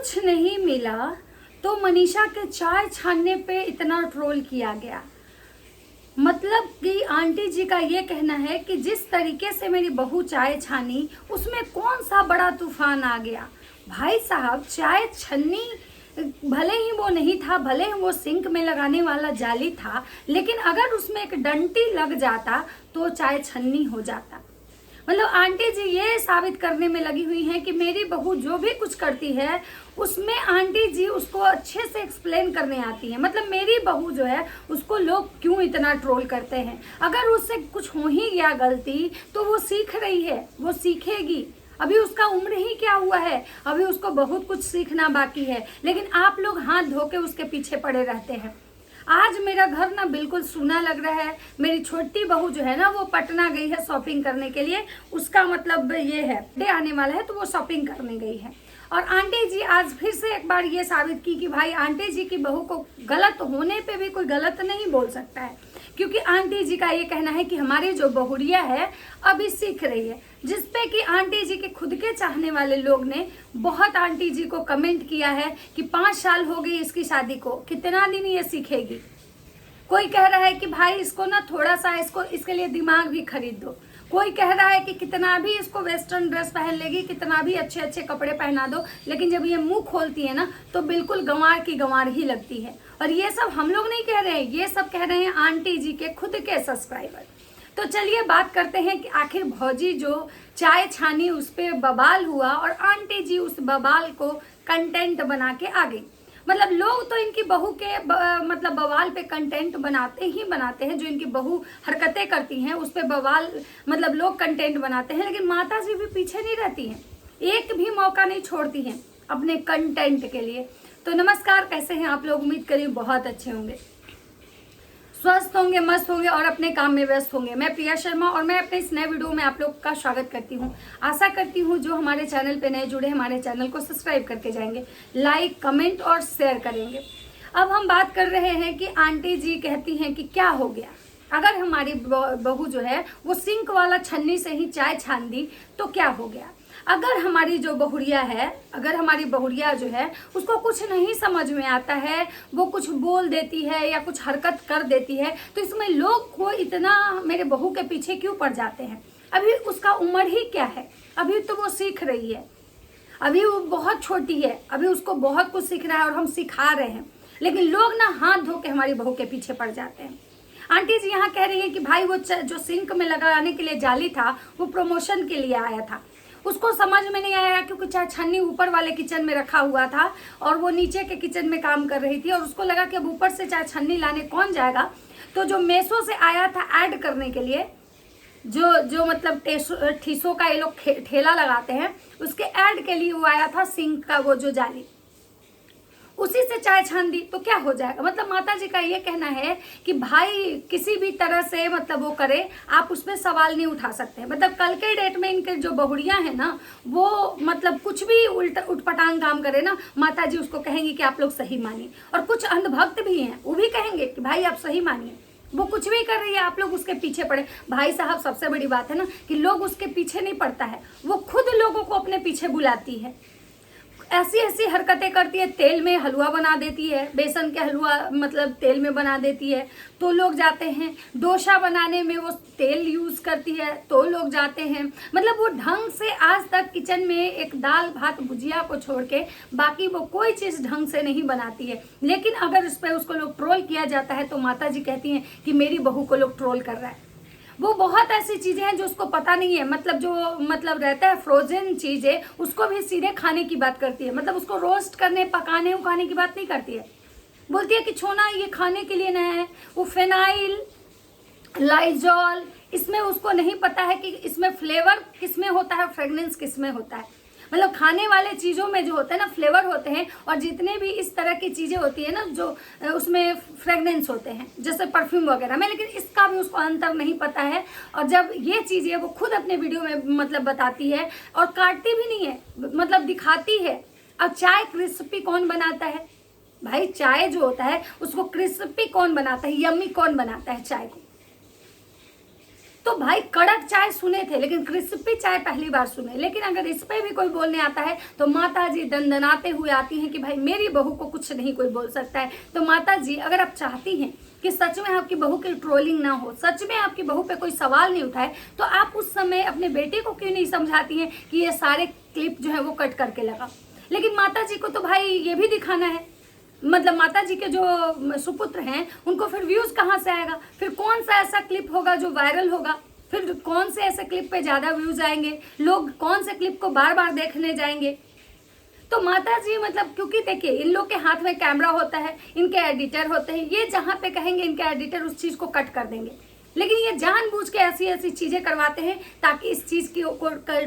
कुछ नहीं मिला तो मनीषा के चाय छानने पे इतना ट्रोल किया गया। मतलब कि आंटी जी का ये कहना है कि जिस तरीके से मेरी बहू चाय छानी उसमें कौन सा बड़ा तूफान आ गया। भाई साहब, चाय छन्नी भले ही वो नहीं था, भले ही वो सिंक में लगाने वाला जाली था, लेकिन अगर उसमें एक डंटी लग जाता तो चाय छन्नी हो जाता। मतलब आंटी जी ये साबित करने में लगी हुई हैं कि मेरी बहू जो भी कुछ करती है उसमें आंटी जी उसको अच्छे से एक्सप्लेन करने आती है। मतलब मेरी बहू जो है उसको लोग क्यों इतना ट्रोल करते हैं, अगर उससे कुछ हो ही गया गलती तो वो सीख रही है, वो सीखेगी। अभी उसका उम्र ही क्या हुआ है, अभी उसको बहुत कुछ सीखना बाकी है, लेकिन आप लोग हाथ धो के उसके पीछे पड़े रहते हैं। आज मेरा घर ना बिल्कुल सूना लग रहा है। मेरी छोटी बहू जो है ना वो पटना गई है शॉपिंग करने के लिए। उसका मतलब ये है डे आने वाला है तो वो शॉपिंग करने गई है। और आंटी जी आज फिर से एक बार ये साबित की कि भाई आंटी जी की बहू को गलत होने पे भी कोई गलत नहीं बोल सकता है, क्योंकि आंटी जी का ये कहना है कि हमारी जो बहुरिया है अभी सीख रही है। जिसपे कि आंटी जी के खुद के चाहने वाले लोग ने बहुत आंटी जी को कमेंट किया है कि 5 साल हो गई इसकी शादी को, कितना दिन ये सीखेगी। कोई कह रहा है कि भाई इसको ना थोड़ा सा इसके लिए दिमाग भी खरीद दो। कोई कह रहा है कि कितना भी इसको वेस्टर्न ड्रेस पहन लेगी, कितना भी अच्छे अच्छे कपड़े पहना दो, लेकिन जब ये मुंह खोलती है ना तो बिल्कुल गंवार की गंवार ही लगती है। और ये सब हम लोग नहीं कह रहे हैं, ये सब कह रहे हैं आंटी जी के खुद के सब्सक्राइबर। तो चलिए बात करते हैं कि आखिर भौजी जो चाय छानी उस पर बवाल हुआ और आंटी जी उस बवाल को कंटेंट बना के आ गई। मतलब लोग तो इनकी बहू के मतलब बवाल पे कंटेंट बनाते हैं। जो इनकी बहू हरकतें करती हैं उस पे बवाल मतलब लोग कंटेंट बनाते हैं, लेकिन माता जी भी पीछे नहीं रहती हैं, एक भी मौका नहीं छोड़ती हैं अपने कंटेंट के लिए। तो नमस्कार, कैसे हैं आप लोग? उम्मीद करिए बहुत अच्छे होंगे, स्वस्थ होंगे, मस्त होंगे और अपने काम में व्यस्त होंगे। मैं प्रिया शर्मा और मैं अपने इस नए वीडियो में आप लोग का स्वागत करती हूं। आशा करती हूं जो हमारे चैनल पे नए जुड़े हमारे चैनल को सब्सक्राइब करके जाएंगे, लाइक कमेंट और शेयर करेंगे। अब हम बात कर रहे हैं कि आंटी जी कहती हैं कि क्या हो गया अगर हमारी बहू जो है वो सिंक वाला छन्नी से ही चाय छान दी तो क्या हो गया। अगर हमारी जो बहुरिया है, अगर हमारी बहुरिया जो है उसको कुछ नहीं समझ में आता है, वो कुछ बोल देती है या कुछ हरकत कर देती है, तो इसमें लोग को इतना मेरे बहू के पीछे क्यों पड़ जाते हैं। अभी उसका उम्र ही क्या है, अभी तो वो सीख रही है, अभी वो बहुत छोटी है, अभी उसको बहुत कुछ सीखना है और हम सिखा रहे हैं, लेकिन लोग ना हाथ धो के हमारी बहू के पीछे पड़ जाते हैं। आंटी जी यहाँ कह रही है कि भाई वो जो सिंक में लगाने के लिए जाली था वो प्रमोशन के लिए आया था, उसको समझ में नहीं आया क्योंकि चाय छन्नी ऊपर वाले किचन में रखा हुआ था और वो नीचे के किचन में काम कर रही थी और उसको लगा कि अब ऊपर से चाय छन्नी लाने कौन जाएगा। तो जो मेसो से आया था ऐड करने के लिए, जो मतलब ठीसो का ये लोग ठेला लगाते हैं, उसके ऐड के लिए वो आया था सिंक का वो जो जाली, उसी से चाय छान दी तो क्या हो जाएगा। मतलब माता जी का ये कहना है कि भाई किसी भी तरह से मतलब वो करे, आप उसमें सवाल नहीं उठा सकते। मतलब कल के डेट में इनके जो बहुरियां हैं ना वो मतलब कुछ भी उठपटांग काम करे ना, माता जी उसको कहेंगी कि आप लोग सही मानिए। और कुछ अंधभक्त भी हैं, वो भी कहेंगे कि भाई आप सही मानिए, वो कुछ भी कर रही है आप लोग उसके पीछे पड़े। भाई साहब सबसे बड़ी बात है ना कि लोग उसके पीछे नहीं पड़ता है, वो खुद लोगों को अपने पीछे बुलाती है, ऐसी ऐसी हरकतें करती है। तेल में हलवा बना देती है, बेसन के हलवा मतलब तेल में बना देती है तो लोग जाते हैं। डोसा बनाने में वो तेल यूज करती है तो लोग जाते हैं। मतलब वो ढंग से आज तक किचन में एक दाल भात भुजिया को छोड़ के बाकी वो कोई चीज ढंग से नहीं बनाती है। लेकिन अगर उस पर उसको लोग ट्रोल किया जाता है तो माता जी कहती हैं कि मेरी बहू को लोग ट्रोल कर रहा है। वो बहुत ऐसी चीजें हैं जो उसको पता नहीं है, मतलब जो मतलब रहता है फ्रोजन चीजें उसको भी सीधे खाने की बात करती है। मतलब उसको रोस्ट करने पकाने उकाने की बात नहीं करती है, बोलती है कि छोना ये खाने के लिए नहीं है। वो फिनाइल लाइजॉल इसमें उसको नहीं पता है कि इसमें फ्लेवर किसमें होता है, फ्रेगनेंस किसमें होता है। मतलब खाने वाले चीज़ों में जो होते हैं ना फ्लेवर होते हैं, और जितने भी इस तरह की चीज़ें होती है ना जो उसमें फ्रेगनेंस होते हैं जैसे परफ्यूम वगैरह में, लेकिन इसका भी उसको अंतर नहीं पता है। और जब ये चीज़ें वो खुद अपने वीडियो में मतलब बताती है और काटती भी नहीं है, मतलब दिखाती है। अब चाय क्रिस्पी कौन बनाता है भाई? चाय जो होता है उसको क्रिस्पी कौन बनाता है, यम्मी कौन बनाता है चाय को? तो भाई कड़क चाय सुने थे, लेकिन क्रिस्पी चाय पहली बार सुने। लेकिन अगर इस पे भी कोई बोलने आता है तो माता जी दंदनाते हुए आती हैं कि भाई मेरी बहू को कुछ नहीं कोई बोल सकता है। तो माता जी, अगर आप चाहती हैं कि सच में आपकी बहू की ट्रोलिंग ना हो, सच में आपकी बहू पे कोई सवाल नहीं उठाए, तो आप उस समय अपने बेटे को क्यों नहीं समझाती हैं कि ये सारे क्लिप जो है वो कट करके लगा। लेकिन माता जी को तो भाई ये भी दिखाना है, मतलब माता जी के जो सुपुत्र हैं उनको फिर व्यूज कहाँ से आएगा, फिर कौन सा ऐसा क्लिप होगा जो वायरल होगा, फिर कौन से ऐसे क्लिप पे ज्यादा व्यूज आएंगे, लोग कौन से क्लिप को बार बार देखने जाएंगे। तो माता जी मतलब, क्योंकि देखिए इन लोग के हाथ में कैमरा होता है, इनके एडिटर होते हैं, ये जहाँ पे कहेंगे इनके एडिटर उस चीज को कट कर देंगे। लेकिन ये जानबूझ के ऐसी ऐसी चीजें करवाते हैं ताकि इस चीज की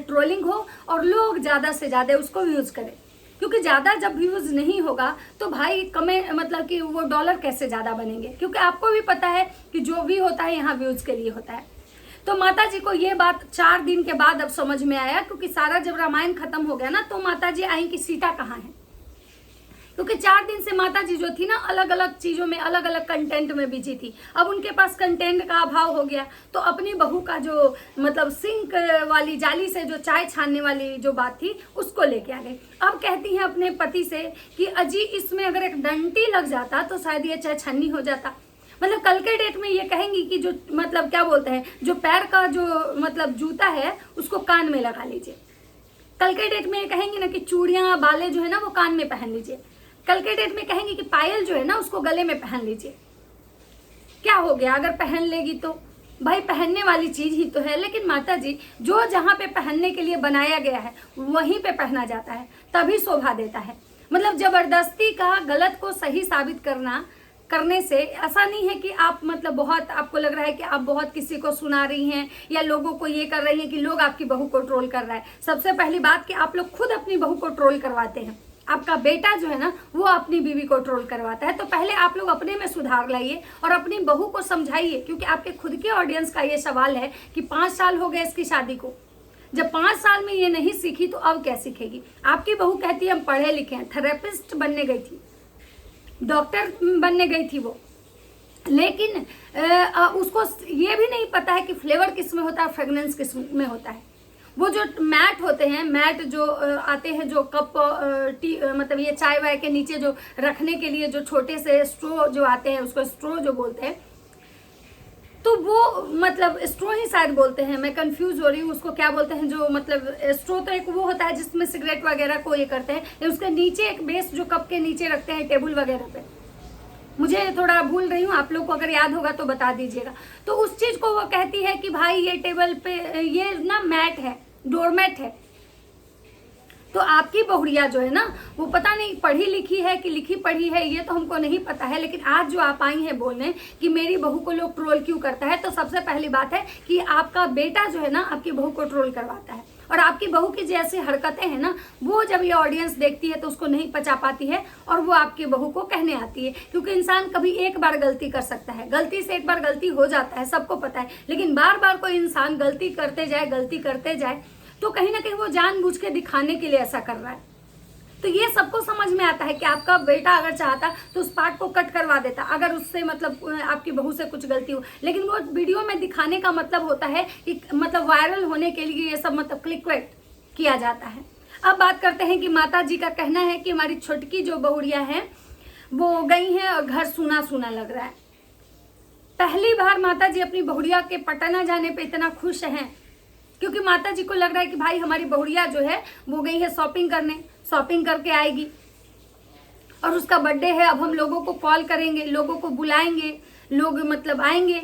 ट्रोलिंग हो और लोग ज्यादा से ज्यादा उसको यूज करें, क्योंकि ज्यादा जब व्यूज नहीं होगा तो भाई कमेंट मतलब कि वो डॉलर कैसे ज्यादा बनेंगे, क्योंकि आपको भी पता है कि जो भी होता है यहाँ व्यूज के लिए होता है। तो माता जी को ये बात 4 दिन के बाद अब समझ में आया, क्योंकि सारा जब रामायण खत्म हो गया ना तो माता जी आई कि सीता कहाँ है, क्योंकि 4 दिन से माता जी जो थी ना अलग अलग चीजों में अलग अलग कंटेंट में बिजी थी। अब उनके पास कंटेंट का अभाव हो गया तो अपनी बहू का जो मतलब सिंक वाली जाली से जो चाय छानने वाली जो बात थी उसको लेके आ गई। अब कहती हैं अपने पति से कि अजी इसमें अगर एक डंटी लग जाता तो शायद ये चाय छन्नी हो जाता। मतलब कल के डेट में ये कहेंगी कि जो मतलब क्या बोलते हैं, जो पैर का जो मतलब जूता है उसको कान में लगा लीजिए। कल के डेट में ये कहेंगी ना कि चूड़ियां बाले जो है ना वो कान में पहन लीजिए। कल के डेट में कहेंगे कि पायल जो है ना उसको गले में पहन लीजिए। क्या हो गया अगर पहन लेगी तो? भाई पहनने वाली चीज ही तो है। लेकिन माता जी जो जहाँ पे पहनने के लिए बनाया गया है वहीं पे पहना जाता है, तभी शोभा देता है। मतलब जबरदस्ती का गलत को सही साबित करने से ऐसा नहीं है कि आप मतलब बहुत आपको लग रहा है कि आप बहुत किसी को सुना रही हैं या लोगों को ये कर रही हैं कि लोग आपकी बहू को ट्रोल कर रहा है। सबसे पहली बात कि आप लोग खुद अपनी बहू को ट्रोल करवाते हैं। आपका बेटा जो है ना वो अपनी बीवी को ट्रोल करवाता है। तो पहले आप लोग अपने में सुधार लाइए और अपनी बहू को समझाइए, क्योंकि आपके खुद के ऑडियंस का ये सवाल है कि 5 साल हो गए इसकी शादी को, जब 5 साल में ये नहीं सीखी तो अब क्या सीखेगी। आपकी बहू कहती है हम पढ़े लिखे हैं, थेरेपिस्ट बनने गई थी, डॉक्टर बनने गई थी वो, लेकिन उसको ये भी नहीं पता है कि फ्लेवर किस में होता है, फ्रेगनेंस किस में होता है। वो जो मैट होते हैं, मैट जो आते हैं जो कप टी मतलब ये चाय वाय के नीचे जो रखने के लिए जो छोटे से स्ट्रो जो आते हैं उसको स्ट्रो जो बोलते हैं, तो वो मतलब स्ट्रो ही शायद बोलते हैं, मैं कंफ्यूज हो रही हूँ उसको क्या बोलते हैं। जो मतलब स्ट्रो तो एक वो होता है जिसमें सिगरेट वगैरह को ये करते हैं, उसके नीचे एक बेस जो कप के नीचे रखते हैं टेबल वगैरह पे, मुझे थोड़ा भूल रही हूँ, आप लोग को अगर याद होगा तो बता दीजिएगा। तो उस चीज को वो कहती है कि भाई ये टेबल पे ये ना मैट है, डोरमैट है। तो आपकी बहुड़िया जो है ना वो पता नहीं पढ़ी लिखी है कि लिखी पढ़ी है ये तो हमको नहीं पता है, लेकिन आज जो आप आई हैं बोलने कि मेरी बहू को लोग ट्रोल क्यों करता है, तो सबसे पहली बात है कि आपका बेटा जो है ना आपकी बहू को ट्रोल करवाता है। और आपकी बहू की जैसी हरकतें हैं ना वो जब ये ऑडियंस देखती है तो उसको नहीं पचा पाती है और वो आपकी बहू को कहने आती है। क्योंकि इंसान कभी एक बार गलती कर सकता है, गलती से एक बार गलती हो जाता है सबको पता है, लेकिन बार बार कोई इंसान गलती करते जाए तो कहीं ना कहीं वो जानबूझ के दिखाने के लिए ऐसा कर रहा है। तो ये सबको समझ में आता है कि आपका बेटा अगर चाहता तो उस पार्ट को कट करवा देता अगर उससे मतलब आपकी बहू से कुछ गलती हो, लेकिन वो वीडियो में दिखाने का मतलब होता है कि मतलब वायरल होने के लिए ये सब मतलब क्लिकबेट किया जाता है। अब बात करते हैं कि माता जी का कहना है कि हमारी छोटकी जो बहुड़िया है वो गई है और घर सूना सूना लग रहा है। पहली बार माता जी अपनी बहुड़िया के पटना जाने पे इतना खुश हैं, क्योंकि माता जी को लग रहा है कि भाई हमारी बहुड़िया जो है वो गई है शॉपिंग करने, शॉपिंग करके आएगी और उसका बर्थडे है। अब हम लोगों को कॉल करेंगे, लोगों को बुलाएंगे, लोग मतलब आएंगे।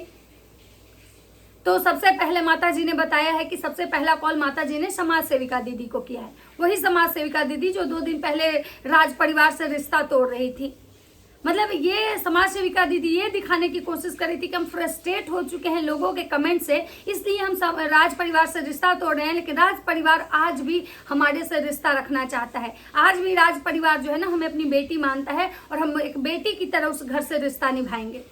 तो सबसे पहले माता जी ने बताया है कि सबसे पहला कॉल माता जी ने समाज सेविका दीदी को किया है, वही समाज सेविका दीदी जो 2 दिन पहले राज परिवार से रिश्ता तोड़ रही थी। मतलब ये समाज सेविका दीदी ये दिखाने की कोशिश कर रही थी कि हम फ्रस्ट्रेट हो चुके हैं लोगों के कमेंट से, इसलिए हम राज परिवार से रिश्ता तोड़ रहे हैं। लेकिन राज परिवार आज भी हमारे से रिश्ता रखना चाहता है, आज भी राज परिवार जो है ना हमें अपनी बेटी मानता है और हम एक बेटी की तरह उस घर से रिश्ता निभाएंगे।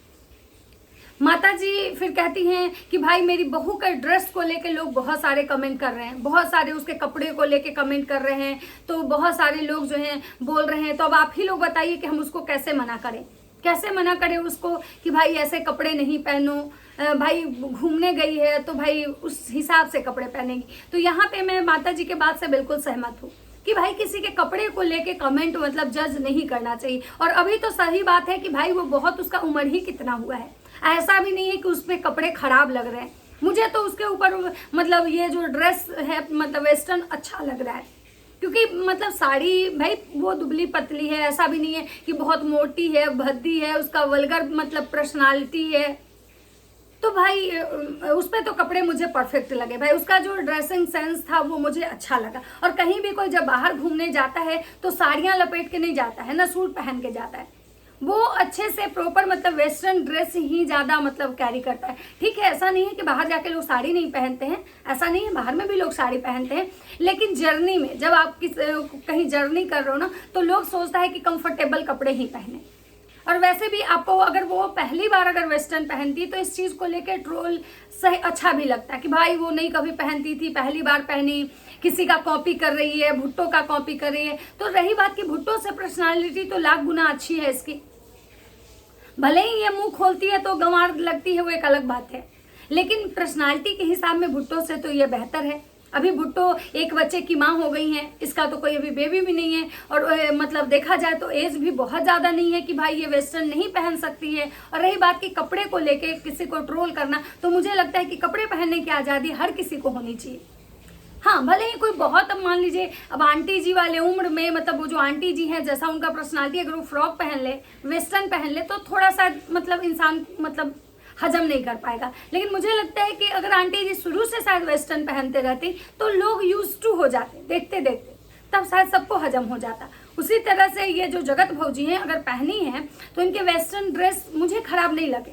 माता जी फिर कहती हैं कि भाई मेरी बहू के ड्रेस को लेके लोग बहुत सारे कमेंट कर रहे हैं, बहुत सारे उसके कपड़े को लेके कमेंट कर रहे हैं, तो बहुत सारे लोग जो हैं बोल रहे हैं। तो अब आप ही लोग बताइए कि हम उसको कैसे मना करें, कैसे मना करें उसको कि भाई ऐसे कपड़े नहीं पहनो, भाई घूमने गई है तो भाई उस हिसाब से कपड़े पहनेगी। तो यहाँ पे मैं माता जी के बात से बिल्कुल सहमत हूँ कि भाई किसी के कपड़े को लेके कमेंट मतलब जज नहीं करना चाहिए। और अभी तो सही बात है कि भाई वो बहुत, उसका उम्र ही कितना हुआ है, ऐसा भी नहीं है कि उस पर कपड़े खराब लग रहे हैं। मुझे तो उसके ऊपर मतलब ये जो ड्रेस है मतलब वेस्टर्न अच्छा लग रहा है, क्योंकि मतलब साड़ी भाई वो दुबली पतली है, ऐसा भी नहीं है कि बहुत मोटी है, भद्दी है, उसका वल्गर मतलब पर्सनालिटी है। तो भाई उस पर तो कपड़े मुझे परफेक्ट लगे। भाई उसका जो ड्रेसिंग सेंस था वो मुझे अच्छा लगा। और कहीं भी कोई जब बाहर घूमने जाता है तो साड़ियाँ लपेट के नहीं जाता है ना, सूट पहन के जाता है। वो अच्छे से प्रॉपर मतलब वेस्टर्न ड्रेस ही ज़्यादा मतलब कैरी करता है। ठीक है, ऐसा नहीं है कि बाहर जाके लोग साड़ी नहीं पहनते हैं, ऐसा नहीं है, बाहर में भी लोग साड़ी पहनते हैं। लेकिन जर्नी में जब आप कहीं जर्नी कर रहे हो ना, तो लोग सोचता है कि कंफर्टेबल कपड़े ही पहने। और वैसे भी आपको अगर वो पहली बार अगर वेस्टर्न पहनती है तो इस चीज़ को लेकर ट्रोल सही अच्छा भी लगता है कि भाई वो नहीं कभी पहनती थी, पहली बार पहनी, किसी का कॉपी कर रही है, भुट्टो का कॉपी कर रही है। तो रही बात कि भुट्टो से पर्सनालिटी तो लाख गुना अच्छी है इसकी, भले ही ये मुंह खोलती है तो गंवार लगती है, वो एक अलग बात है, लेकिन पर्सनालिटी के हिसाब में भुट्टो से तो ये बेहतर है। अभी भुट्टो एक बच्चे की माँ हो गई हैं, इसका तो कोई अभी बेबी भी नहीं है। और मतलब देखा जाए तो एज भी बहुत ज़्यादा नहीं है कि भाई ये वेस्टर्न नहीं पहन सकती है। और रही बात कि कपड़े को लेके किसी को ट्रोल करना, तो मुझे लगता है कि कपड़े पहनने की आज़ादी हर किसी को होनी चाहिए। हाँ, भले ही कोई बहुत, अब मान लीजिए अब आंटी जी वाले उम्र में, मतलब वो जो आंटी जी हैं जैसा उनका पर्सनालिटी, अगर वो फ्रॉक पहन ले, वेस्टर्न पहन ले, तो थोड़ा सा मतलब इंसान मतलब हजम नहीं कर पाएगा। लेकिन मुझे लगता है कि अगर आंटी जी शुरू से शायद वेस्टर्न पहनते रहती तो लोग यूज टू हो जाते देखते देखते, तब शायद सबको हजम हो जाता। उसी तरह से ये जो जगत भौजी हैं अगर पहनी है तो इनके वेस्टर्न ड्रेस मुझे खराब नहीं लगे।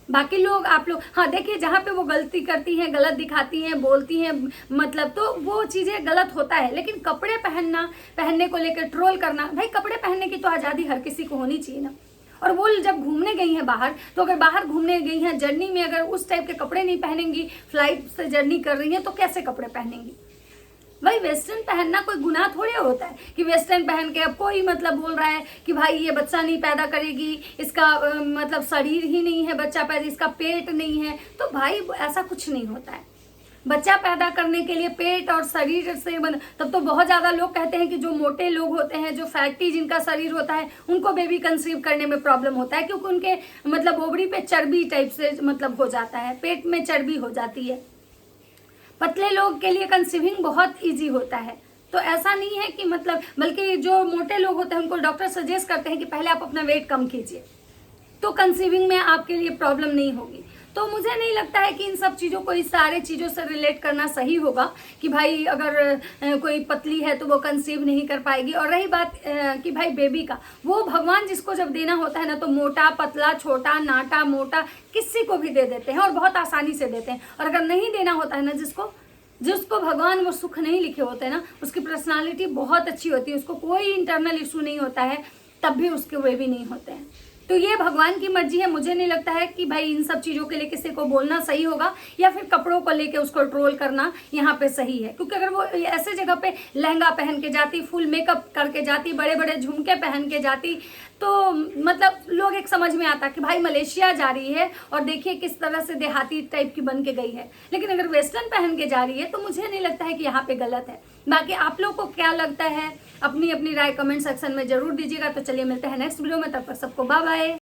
बाकी लोग, आप लोग, हाँ देखिए, जहाँ पे वो गलती करती हैं, गलत दिखाती हैं, बोलती हैं, मतलब तो वो चीज़ें गलत होता है। लेकिन कपड़े पहनने को लेकर ट्रोल करना, भाई कपड़े पहनने की तो आज़ादी हर किसी को होनी चाहिए ना। और वो जब घूमने गई हैं बाहर, तो अगर बाहर घूमने गई हैं जर्नी में अगर उस टाइप के कपड़े नहीं पहनेंगी, फ्लाइट से जर्नी कर रही हैं, तो कैसे कपड़े पहनेंगी? भाई वेस्टर्न पहनना कोई गुनाह थोड़े होता है कि वेस्टर्न पहन के अब कोई मतलब बोल रहा है कि भाई ये बच्चा नहीं पैदा करेगी, इसका मतलब शरीर ही नहीं है बच्चा पैदा, इसका पेट नहीं है। तो भाई ऐसा कुछ नहीं होता है। बच्चा पैदा करने के लिए पेट और शरीर से तब तो बहुत ज़्यादा लोग कहते हैं कि जो मोटे लोग होते हैं, जो फैटी जिनका शरीर होता है, उनको बेबी कंसीव करने में प्रॉब्लम होता है, क्योंकि उनके मतलब ओवरी पे चर्बी टाइप से मतलब हो जाता है, पेट में चर्बी हो जाती है। पतले लोग के लिए कंसीविंग बहुत ईजी होता है। तो ऐसा नहीं है कि मतलब, बल्कि जो मोटे लोग होते हैं उनको डॉक्टर सजेस्ट करते हैं कि पहले आप अपना वेट कम कीजिए, तो कंसीविंग में आपके लिए प्रॉब्लम नहीं होगी। तो मुझे नहीं लगता है कि इन सब चीज़ों को, इस सारे चीज़ों से रिलेट करना सही होगा कि भाई अगर कोई पतली है तो वो कंसीव नहीं कर पाएगी। और रही बात कि भाई बेबी का, वो भगवान जिसको जब देना होता है ना, तो मोटा पतला छोटा नाटा मोटा किसी को भी दे देते हैं और बहुत आसानी से देते हैं। और अगर नहीं देना होता है ना, जिसको भगवान वो सुख नहीं लिखे होते हैं ना, उसकी पर्सनालिटी बहुत अच्छी होती है, उसको कोई इंटरनल इशू नहीं होता है, तब भी उसके वे भी नहीं होते हैं। तो ये भगवान की मर्जी है। मुझे नहीं लगता है कि भाई इन सब चीज़ों के लिए किसी को बोलना सही होगा या फिर कपड़ों को लेके उसको ट्रोल करना यहाँ पे सही है। क्योंकि अगर वो ऐसे जगह पे लहंगा पहन के जाती, फुल मेकअप करके जाती, बड़े बड़े झुमके पहन के जाती, तो मतलब लोग एक समझ में आता कि भाई मलेशिया जा रही है और देखिए किस तरह से देहाती टाइप की बन के गई है। लेकिन अगर वेस्टर्न पहन के जा रही है तो मुझे नहीं लगता है कि यहाँ पे गलत है। बाकी आप लोग को क्या लगता है, अपनी अपनी राय कमेंट सेक्शन में जरूर दीजिएगा। तो चलिए मिलते हैं नेक्स्ट वीडियो में, तब तक सबको बाय बाय।